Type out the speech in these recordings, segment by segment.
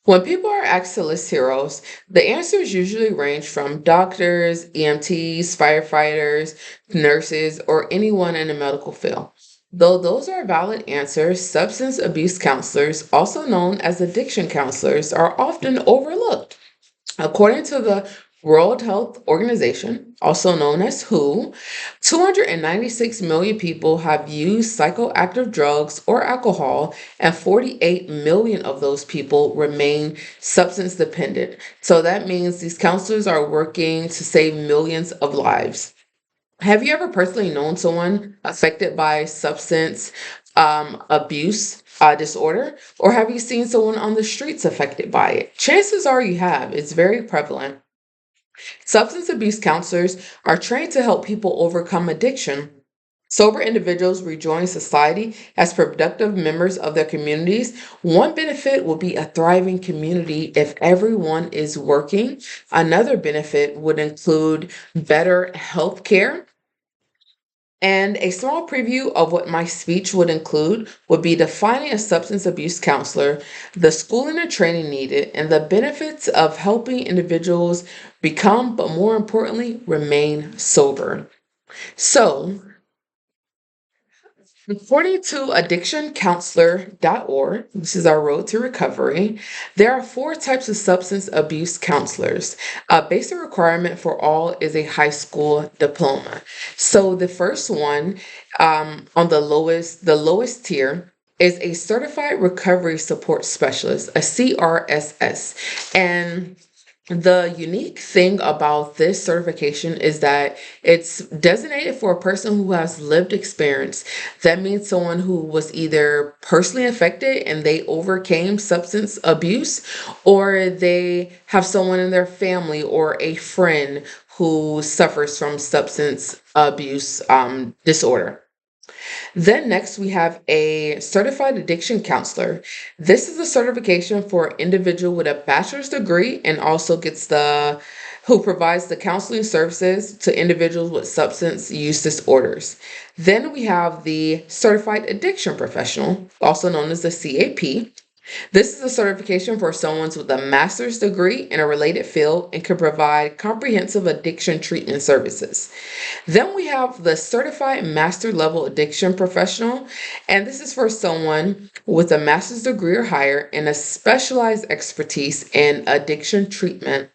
When people are asked to list heroes, the answers usually range from doctors, EMTs, firefighters, nurses, or anyone in the medical field. Though those are valid answers, substance abuse counselors, also known as addiction counselors, are often overlooked. According to the World Health Organization, also known as WHO, 296 million people have used psychoactive drugs or alcohol, and 48 million of those people remain substance dependent. So that means these counselors are working to save millions of lives. Have you ever personally known someone affected by substance abuse disorder? Or have you seen someone on the streets affected by it? Chances are you have. It's very prevalent. Substance abuse counselors are trained to help people overcome addiction. Sober individuals rejoin society as productive members of their communities. One benefit will be a thriving community if everyone is working. Another benefit would include better health care, and a small preview of what my speech would include would be defining a substance abuse counselor, the schooling and training needed, and the benefits of helping individuals become, but more importantly, remain sober. So, according to addictioncounselor.org, this is our road to recovery, there are four types of substance abuse counselors. A basic requirement for all is a high school diploma. So the first one, on the lowest tier, is a certified recovery support specialist, a CRSS. And the unique thing about this certification is that it's designated for a person who has lived experience. That means someone who was either personally affected and they overcame substance abuse, or they have someone in their family or a friend who suffers from substance abuse disorder. Then next we have a certified addiction counselor. This is a certification for an individual with a bachelor's degree and also gets the who provides the counseling services to individuals with substance use disorders. Then we have the certified addiction professional, also known as the CAP. This is a certification for someone with a master's degree in a related field and can provide comprehensive addiction treatment services. Then we have the Certified Master Level Addiction Professional, and this is for someone with a master's degree or higher and a specialized expertise in addiction treatment.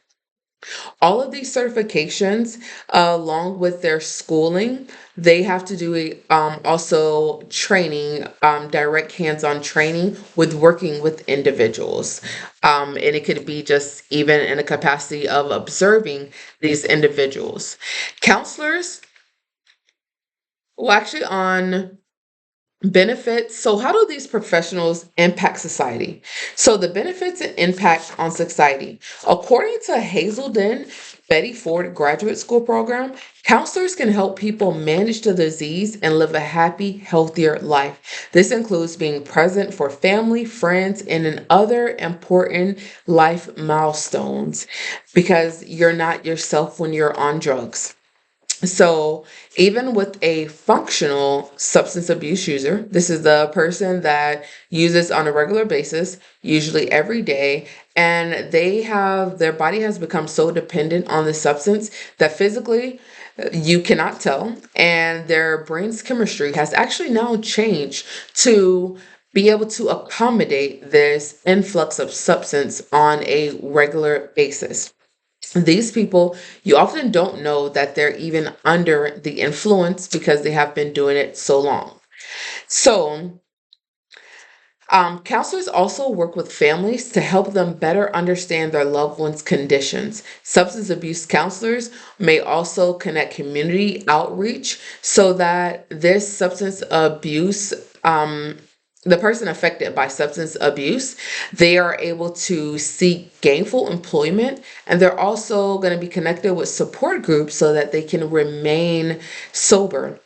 All of these certifications, along with their schooling, they have to do also training, direct hands-on training with working with individuals. And it could be just even in a capacity of observing these individuals. Counselors, well, actually, on benefits. So, how do these professionals impact society? So, the benefits and impact on society. According to Hazelden Betty Ford Graduate School Program, counselors can help people manage the disease and live a happy, healthier life. This includes being present for family, friends, and in other important life milestones because you're not yourself when you're on drugs. So, even with a functional substance abuse user, this is the person that uses on a regular basis, usually every day, and their body has become so dependent on the substance that physically you cannot tell, and their brain's chemistry has actually now changed to be able to accommodate this influx of substance on a regular basis. These people, you often don't know that they're even under the influence because they have been doing it so long. So, counselors also work with families to help them better understand their loved ones' conditions. Substance abuse counselors may also connect community outreach so that this substance abuse, the person affected by substance abuse, they are able to seek gainful employment, and they're also going to be connected with support groups so that they can remain sober.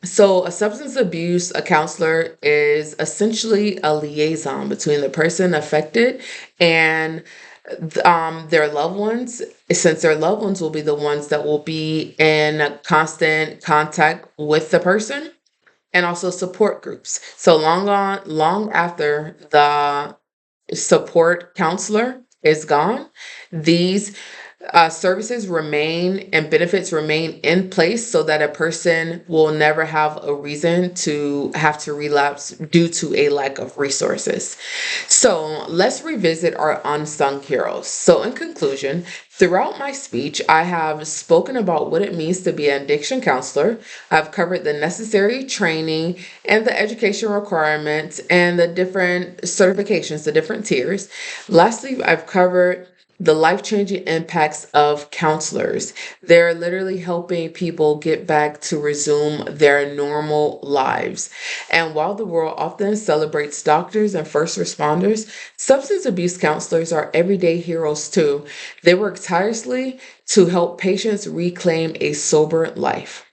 So, a counselor is essentially a liaison between the person affected and their loved ones, since their loved ones will be the ones that will be in constant contact with the person, and also support groups. So long after the support counselor is gone, these services remain and benefits remain in place so that a person will never have a reason to have to relapse due to a lack of resources. So let's revisit our unsung heroes. So, in conclusion, throughout my speech, I have spoken about what it means to be an addiction counselor. I've covered the necessary training and the education requirements and the different certifications, the different tiers. Lastly, I've covered the life changing impacts of counselors. They're literally helping people get back to resume their normal lives. And while the world often celebrates doctors and first responders, substance abuse counselors are everyday heroes too. They work tirelessly to help patients reclaim a sober life.